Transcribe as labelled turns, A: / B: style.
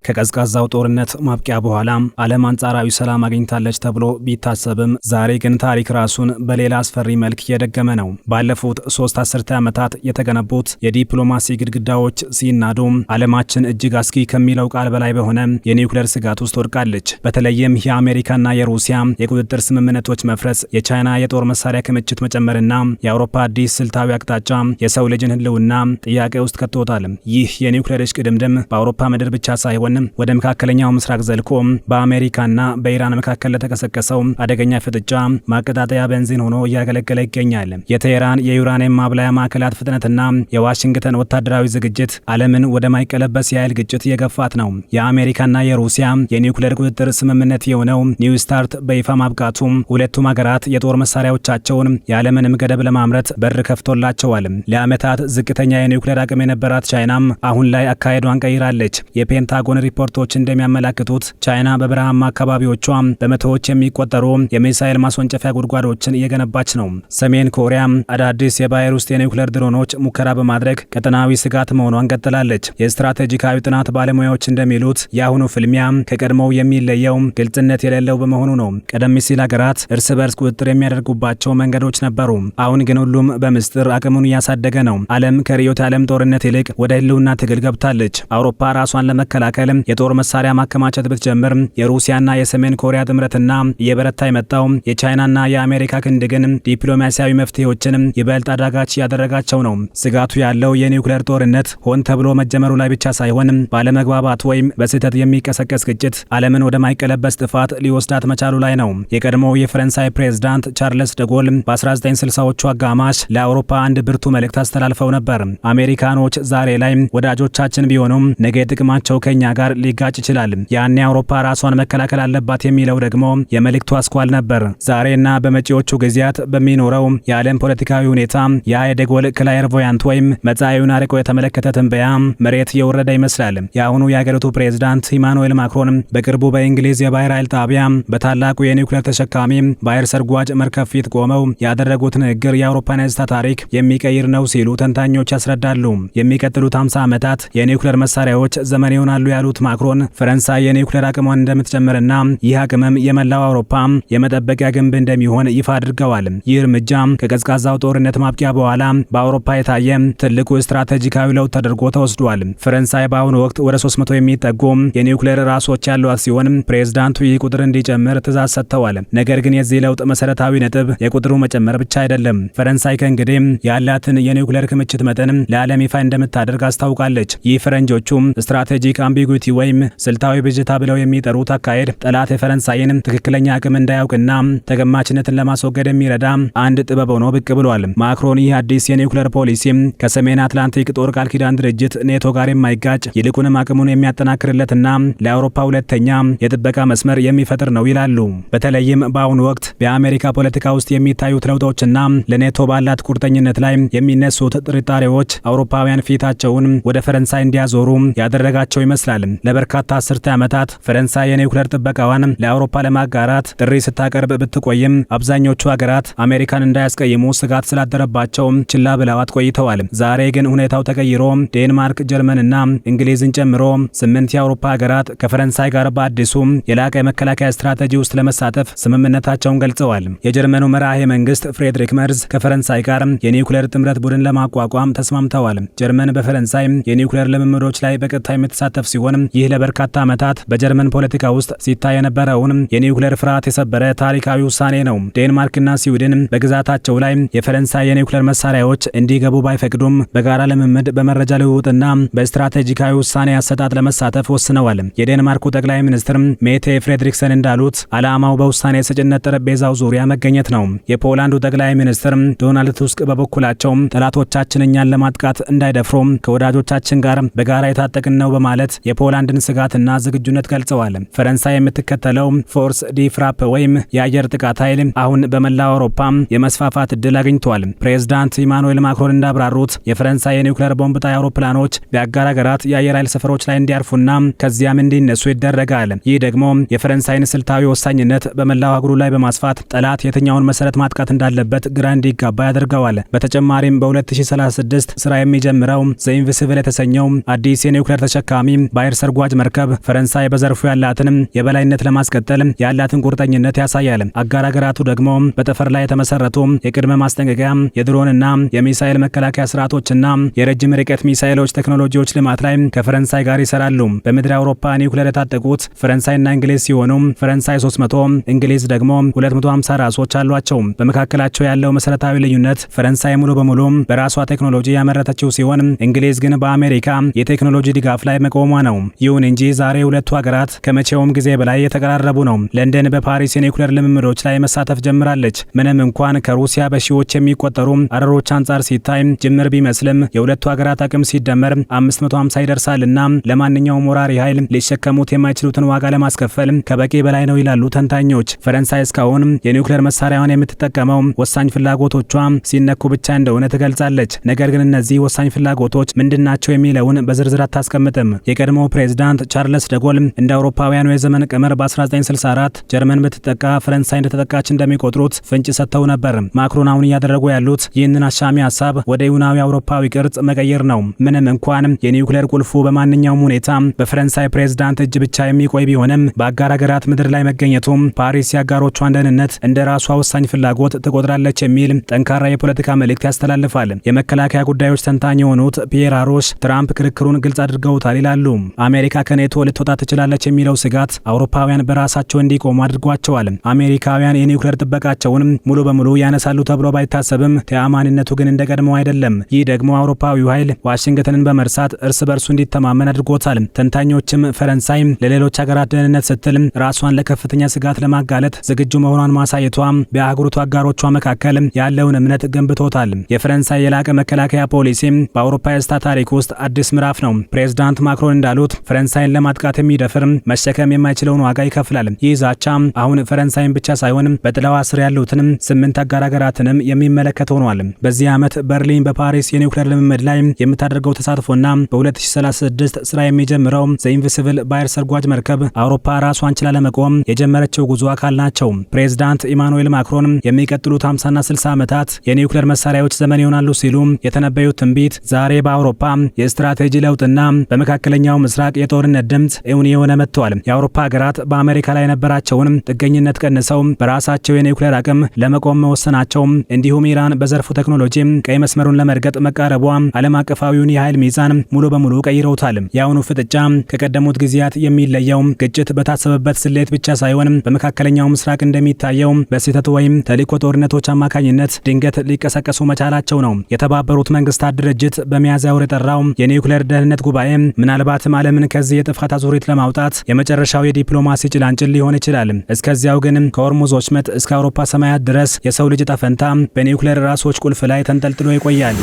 A: ከቀዝቃዛው ጦርነት ማብቂያ በኋላ ዓለም አንጻራዊ ሰላም አግኝታለች ተብሎ ቢታሰብም ዛሬ ግን ታሪክ ራሱን በሌላ አስፈሪ መልክ እየደገመ ነው። ባለፉት 3 አስርተ ዓመታት የተገነቡት የዲፕሎማሲ ግድግዳዎች ሲናዱ ዓለማችን እጅግ አስጊ ከሚለው ቃል በላይ በሆነ የኒውክሌር ስጋት ውስጥ ወድቃለች። በተለይም የአሜሪካና የሩሲያ የቁጥጥር ስምምነቶች መፍረስ፣ የቻይና የጦር መሳሪያ ክምችት መጨመርና የአውሮፓ አዲስ ስልታዊ አቅጣጫ የሰው ልጅን ህልውና ጥያቄ ውስጥ ከቶታል። ይህ የኒውክሌር እሽቅድምድም በአውሮፓ ምድር ብቻ ሳይሆን ወደ መካከለኛው ምስራቅ ዘልቆ በአሜሪካና በኢራን መካከል ለተቀሰቀሰው አደገኛ ፍጥጫ ማቀጣጠያ ቤንዚን ሆኖ እያገለገለ ይገኛል። የቴህራን የዩራኒየም ማብላያ ማዕከላት ፍጥነትና የዋሽንግተን ወታደራዊ ዝግጅት ዓለምን ወደ ማይቀለበስ የኃይል ግጭት እየገፋት ነው። የአሜሪካና የሩሲያ የኒውክሌር ቁጥጥር ስምምነት የሆነው ኒው ስታርት በይፋ ማብቃቱ ሁለቱም ሀገራት የጦር መሳሪያዎቻቸውን ያለምንም ገደብ ለማምረት በር ከፍቶላቸዋል። ለዓመታት ዝቅተኛ የኒውክሌር አቅም የነበራት ቻይናም አሁን ላይ አካሄዷን ቀይራለች። የፔንታጎን ሪፖርቶች እንደሚያመላክቱት ቻይና በበረሃማ አካባቢዎቿ በመቶዎች የሚቆጠሩ የሚሳኤል ማስወንጨፊያ ጉድጓዶችን እየገነባች ነው። ሰሜን ኮሪያ አዳዲስ የባህር ውስጥ የኒውክሌር ድሮኖች ሙከራ በማድረግ ቀጠናዊ ስጋት መሆኗን ቀጥላለች። የስትራቴጂካዊ ጥናት ባለሙያዎች እንደሚሉት የአሁኑ ፍልሚያ ከቀድሞው የሚለየው ግልጽነት የሌለው በመሆኑ ነው። ቀደም ሲል ሀገራት እርስ በርስ ቁጥጥር የሚያደርጉባቸው መንገዶች ነበሩ። አሁን ግን ሁሉም በምስጢር አቅሙን እያሳደገ ነው። ዓለም ከርዕዮተ ዓለም ጦርነት ይልቅ ወደ ህልውና ትግል ገብታለች። አውሮፓ ራሷን ለመከላከል የጦር መሳሪያ ማከማቸት ብትጀምር የሩሲያና የሰሜን ኮሪያ ጥምረትና እየበረታ የመጣው የቻይናና የአሜሪካ ክንድ ግን ዲፕሎማሲያዊ መፍትሄዎችን ይበልጥ አዳጋች ያደረጋቸው ነው። ስጋቱ ያለው የኒውክሌር ጦርነት ሆን ተብሎ መጀመሩ ላይ ብቻ ሳይሆን ባለመግባባት ወይም በስህተት የሚቀሰቀስ ግጭት ዓለምን ወደ ማይቀለበስ ጥፋት ሊወስዳት መቻሉ ላይ ነው። የቀድሞው የፈረንሳይ ፕሬዝዳንት ቻርልስ ደጎል በ1960ዎቹ አጋማሽ ለአውሮፓ አንድ ብርቱ መልእክት አስተላልፈው ነበር። አሜሪካኖች ዛሬ ላይ ወዳጆቻችን ቢሆኑም ነገ ጥቅማቸው ከኛ ጋር ሊጋጭ ይችላል። ያኔ አውሮፓ ራሷን መከላከል አለባት የሚለው ደግሞ የመልእክቱ አስኳል ነበር። ዛሬና በመጪዎቹ ጊዜያት በሚኖረው የዓለም ፖለቲካዊ ሁኔታ ያ የደጎል ክላይርቮያንት ወይም መጻኢውን አርቆ የተመለከተ ትንበያ መሬት የወረደ ይመስላል። የአሁኑ የሀገሪቱ ፕሬዝዳንት ኢማኑኤል ማክሮን በቅርቡ በእንግሊዝ የባህር ኃይል ጣቢያ በታላቁ የኒውክሌር ተሸካሚ ባህር ሰርጓጅ መርከብ ፊት ቆመው ያደረጉት ንግግር የአውሮፓን ገጽታ ታሪክ የሚቀይር ነው ሲሉ ተንታኞች ያስረዳሉ። የሚቀጥሉት 50 ዓመታት የኒውክሌር መሳሪያዎች ዘመን ይሆናሉ ያሉት ማክሮን ፈረንሳይ የኒውክሌር አቅሟን እንደምትጨምርና ይህ አቅምም የመላው አውሮፓ የመጠበቂያ ግንብ እንደሚሆን ይፋ አድርገዋል። ይህ እርምጃ ከቀዝቃዛው ጦርነት ማብቂያ በኋላ በአውሮፓ የታየ ትልቁ ስትራቴጂካዊ ለውጥ ተደርጎ ተወስዷል። ፈረንሳይ በአሁኑ ወቅት ወደ 300 የሚጠጉ የኒውክሌር ራሶች ያሏት ሲሆን ፕሬዝዳንቱ ይህ ቁጥር እንዲጨምር ትዕዛዝ ሰጥተዋል። ነገር ግን የዚህ ለውጥ መሰረታዊ ነጥብ የቁጥሩ መጨመር ብቻ አይደለም። ፈረንሳይ ከእንግዲህ ያላትን የኒውክሌር ክምችት መጠን ለዓለም ይፋ እንደምታደርግ አስታውቃለች። ይህ ፈረንጆቹ ስትራቴጂክ አምቢጉቲ ወይም ስልታዊ ብዥታ ብለው የሚጠሩት አካሄድ ጠላት የፈረንሳይን ትክክለኛ አቅም እንዳያውቅና ተገማችነትን ለማስወገድ የሚረዳ አንድ ጥበብ ሆኖ ብቅ ብሏል። ማክሮን ይህ አዲስ የኒውክሌር ፖሊሲ ከሰሜን አትላንቲክ ጦር ቃል ኪዳን ድርጅት ኔቶ ጋር የማይጋጭ ይልቁንም አቅሙን የሚያጠናክርለትና ለአውሮፓ ሁለተኛ የጥበቃ መስመር የሚፈጥር ነው ይላሉ። በተለይም በአሁኑ ወቅት በአሜሪካ ፖለቲካ ውስጥ የሚታዩት ለውጦችና ለኔቶ ባላት ቁርጠኝነት ላይ የሚነሱት ጥርጣሬዎች አውሮፓውያን ፊታቸውን ወደ ፈረንሳይ እንዲያዞሩ ያደረጋቸው ይመስላል። ለበርካታ አስርተ ዓመታት ፈረንሳይ የኒውክሌር ጥበቃዋን ለአውሮፓ ለማጋራት ጥሪ ስታቀርብ ብትቆይም አብዛኞቹ ሀገራት አሜሪካን እንዳያስቀይሙ ስጋት ስላደረባቸው ችላ ብለዋት ቆይተዋል። ዛሬ ግን ሁኔታው ተቀይሮ ዴንማርክ፣ ጀርመንና እንግሊዝን ጨምሮ 8 የአውሮፓ ሀገራት ከፈረንሳይ ጋር በአዲሱ የላቀ የመከላከያ ስትራቴጂ ውስጥ ለመሳተፍ ስምምነታቸውን ገልጸዋል። የጀርመኑ መራሄ መንግስት ፍሬድሪክ መርዝ ከፈረንሳይ ጋር የኒውክሌር ጥምረት ቡድን ለማቋቋም ተስማምተዋል። ጀርመን በፈረንሳይ የኒውክሌር ልምምዶች ላይ በቀጥታ የምትሳተፍ ሲሆን ይህ ለበርካታ ዓመታት በጀርመን ፖለቲካ ውስጥ ሲታይ የነበረውን የኒውክሌር ፍርሃት የሰበረ ታሪካዊ ውሳኔ ነው። ዴንማርክና ስዊድን በግዛታቸው ላይ የፈረንሳይ የኒውክሌር መሳሪያዎች እንዲገቡ ባይፈቅዱም በጋራ ልምምድ፣ በመረጃ ልውውጥና በስትራቴጂካዊ ውሳኔ አሰጣጥ ለመሳተፍ ወስነዋል። የዴንማርኩ ጠቅላይ ሚኒስትር ሜቴ ፍሬድሪክሰን እንዳሉት ዓላማው በውሳኔ ሰጭነት ጠረጴዛው ዙሪያ መገኘት ነው። የፖላንዱ ጠቅላይ ሚኒስትር ዶናልድ ቱስክ በበኩላቸው ጠላቶቻችን እኛን ለማጥቃት እንዳይደፍሩ ከወዳጆቻችን ጋር በጋራ የታጠቅን ነው በማለት የፖላንድን ስጋትና ዝግጁነት ገልጸዋል። ፈረንሳይ የምትከተለው ፎርስ ዲ ፍራፕ ወይም የአየር ጥቃት ኃይል አሁን በመላው አውሮፓ የመስፋፋት እድል አግኝቷል። ፕሬዝዳንት ኢማኑኤል ማክሮን እንዳብራሩት የፈረንሳይ የኒውክሌር ቦምብ ጣይ አውሮፕላኖች በአጋር ሀገራት የአየር ኃይል ሰፈሮች ላይ እንዲያርፉና ከዚያም እንዲነሱ ይደረጋል። ይህ ደግሞ የፈረንሳይን ስልታዊ ወሳኝነት በመላው አህጉሩ ላይ በማስፋት ጠላት የትኛውን መሰረት ማጥቃት እንዳለበት ግራ እንዲጋባ ያደርገዋል። በተጨማሪም በ2036 ስራ የሚጀምረው ዘኢንቪሲብል የተሰኘው አዲስ የኒውክሌር ተሸካሚ ባህር ሰርጓጅ መርከብ ፈረንሳይ በዘርፉ ያላትን የበላይነት ለማስቀጠል ያላትን ቁርጠኝነት ያሳያል። አጋር ሀገራቱ ደግሞ በጠፈር ላይ የተመሰረቱ የቅድመ ማስጠንቀቂያ የድሮንና የሚሳኤል መከላከያ ስርዓቶችና የረጅም ርቀት ሚሳኤሎች ቴክኖሎጂዎች ልማት ላይ ከፈረንሳይ ጋር ይሰራሉ። በምድር አውሮፓ ኒውክሌር የታጠቁት ፈረንሳይና እንግሊዝ ሲሆኑ ፈረንሳይ 300 እንግሊዝ ደግሞ 250 ራሶች አሏቸው። በመካከላቸው ያለው መሰረታዊ ልዩነት ፈረንሳይ ሙሉ በሙሉ በራሷ ቴክኖሎጂ ያመረተችው ሲሆን እንግሊዝ ግን በአሜሪካ የቴክኖሎጂ ድጋፍ ላይ መቆሟ ነው። ይሁን እንጂ ዛሬ ሁለቱ ሀገራት ከመቼውም ጊዜ በላይ የተቀራረቡ ነው። ለንደን በፓሪስ የኒውክሌር ልምምዶች ላይ መሳተፍ ጀምራለች። ምንም እንኳን ከሩሲያ በሺዎች የሚቆጠሩ አረሮች አንጻር ሲታይ ጅምር ቢመስልም የሁለቱ ሀገራት አቅም ሲደመር 550 ይደርሳልና ለማንኛውም ወራሪ ኃይል ሊሸከሙት የማይችሉትን ዋጋ ለማስከፈል ከበቂ በላይ ነው ይላሉ ተንታኞች። ፈረንሳይ እስካሁን የኒውክሌር መሳሪያዋን የምትጠቀመው ወሳኝ ፍላጎቶቿ ሲነኩ ብቻ እንደሆነ ትገልጻለች። ነገር ግን እነዚህ ወሳኝ ፍላጎቶች ምንድናቸው የሚለውን በዝርዝር አታስቀምጥም። የቀድሞው ፕሬዝዳንት ቻርልስ ደጎል እንደ አውሮፓውያኑ የዘመን ቀመር በ1964 ጀርመን ብትጠቃ ፈረንሳይ እንደተጠቃች እንደሚቆጥሩት ፍንጭ ሰጥተው ነበር። ማክሮን አሁን እያደረጉ ያሉት ይህንን አሻሚ ሀሳብ ወደ ይሁናዊ አውሮፓዊ ቅርጽ መቀየር ነው። ምንም እንኳን የኒውክሌር ቁልፉ በማንኛውም ሁኔታ በፈረንሳይ ፕሬዝዳንት እጅ ብቻ የሚቆይ ቢሆንም በአጋር ሀገራት ምድር ላይ መገኘቱ ፓሪስ የአጋሮቿን ደህንነት እንደ ራሷ ወሳኝ ፍላጎት ትቆጥራለች የሚል ጠንካራ የፖለቲካ መልእክት ያስተላልፋል። የመከላከያ ጉዳዮች ተንታኝ የሆኑት ፒየር አሮሽ ትራምፕ ክርክሩን ግልጽ አድርገውታል ይላሉ። አሜሪካ ከኔቶ ልትወጣ ትችላለች የሚለው ስጋት አውሮፓውያን በራሳቸው እንዲቆሙ አድርጓቸዋል። አሜሪካውያን የኒውክሌር ጥበቃቸውን ሙሉ በሙሉ ያነሳሉ ተብሎ ባይታሰብም ተአማኒነቱ ግን እንደቀድሞው አይደለም። ይህ ደግሞ አውሮፓዊው ኃይል ዋሽንግተንን በመርሳት እርስ በርሱ እንዲተማመን አድርጎታል። ተንታኞችም ፈረንሳይ ለሌሎች ሀገራት ደህንነት ስትል ራሷን ለከፍተኛ ስጋት ለማጋለጥ ዝግጁ መሆኗን ማሳየቷ በአህጉሪቱ አጋሮቿ መካከል ያለውን እምነት ገንብቶታል። የፈረንሳይ የላቀ መከላከያ ፖሊሲ በአውሮፓ የስታ ታሪክ ውስጥ አዲስ ምዕራፍ ነው። ፕሬዝዳንት ማክሮን እንዳሉት ፈረንሳይን ለማጥቃት የሚደፍር መሸከም የማይችለውን ዋጋ ይከፍላል። ይህ ዛቻ አሁን ፈረንሳይን ብቻ ሳይሆን በጥላዋ ስር ያሉትን 8 አጋር ሀገራትንም የሚመለከት ሆኗል። በዚህ ዓመት በርሊን በፓሪስ የኒውክሌር ልምምድ ላይ የምታደርገው ተሳትፎና በ2036 ስራ የሚጀምረው ዘኢንቪሲብል ባህር ሰርጓጅ መርከብ አውሮፓ ራሷን ችላ ለመቆም የጀመረችው ጉዞ አካል ናቸው። ፕሬዝዳንት ኢማኑኤል ማክሮን የሚቀጥሉት 50ና 60 ዓመታት የኒውክሌር መሳሪያዎች ዘመን ይሆናሉ ሲሉ የተነበዩት ትንቢት ዛሬ በአውሮፓ የስትራቴጂ ለውጥና በመካከለኛው ምስራቅ የጦርነት ድምፅ እውን የሆነ መጥተዋል። የአውሮፓ ሀገራት በአሜሪካ ላይ የነበራቸውን ጥገኝነት ቀንሰው በራሳቸው የኒውክሌር አቅም ለመቆም መወሰናቸው እንዲሁም ኢራን በዘርፉ ቴክኖሎጂ ቀይ መስመሩን ለመርገጥ መቃረቧ ዓለም አቀፋዊውን የኃይል ሚዛን ሙሉ በሙሉ ቀይረውታል። የአሁኑ ፍጥጫ ከቀደሙት ጊዜያት የሚለየው ግጭት በታሰበበት ስሌት ብቻ ሳይሆን በመካከለኛው ምስራቅ እንደሚታየው በስህተት ወይም ተልዕኮ ጦርነቶች አማካኝነት ድንገት ሊቀሰቀሱ መቻላቸው ነው። የተባበሩት መንግስታት ድርጅት በሚያዝያ ወር የጠራው የኒውክሌር ደህንነት ጉባኤ ምናልባትም ዓለምን ከዚህ የጥፋት አዙሪት ለማውጣት የመጨረሻው የዲፕሎማሲ ጭላንጭል ሊሆን ይችላል። እስከዚያው ግን ከሆርሙዝ ወሽመጥ እስከ አውሮፓ ሰማያት ድረስ የሰው ልጅ ዕጣ ፈንታ በኒውክሌር ራሶች ቁልፍ ላይ ተንጠልጥሎ ይቆያል።